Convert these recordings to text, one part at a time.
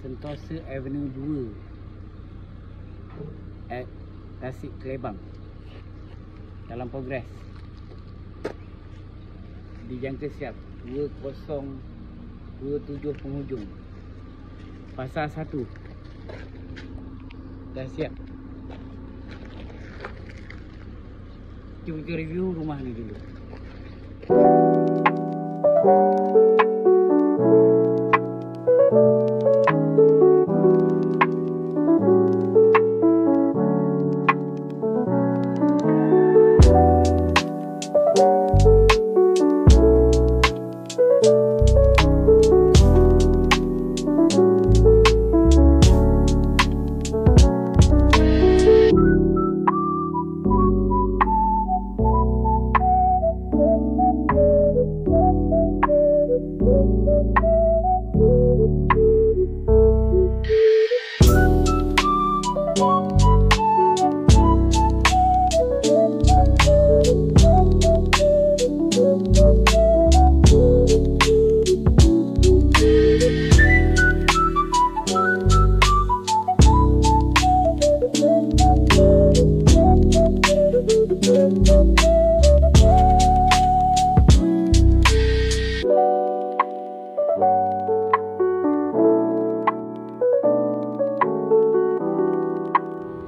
Sentosa Avenue 2 at Tasik Kelebang dalam progres. Dijangka siap 2027 penghujung. Fasa 1 dah siap. Jom kita review rumah ni dulu.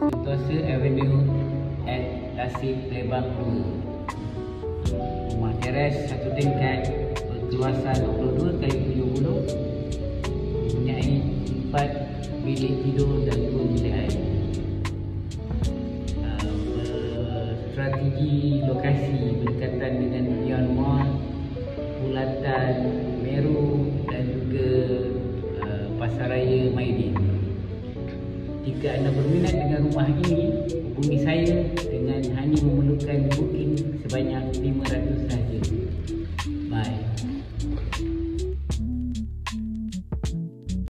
Sentosa Avenue at Tasik Kelebang 2. Rumah teres satu tingkat berluasan 22 x 70, mempunyai 4 bilik tidur dan 2 bilik air. Strategi lokasi berdekatan dengan Neon Mall, Bulatan, Meru dan juga Pasaraya Maidin. Jika anda berminat dengan rumah ini, hubungi saya dengan hanya memerlukan booking sebanyak 500 sahaja. Bye.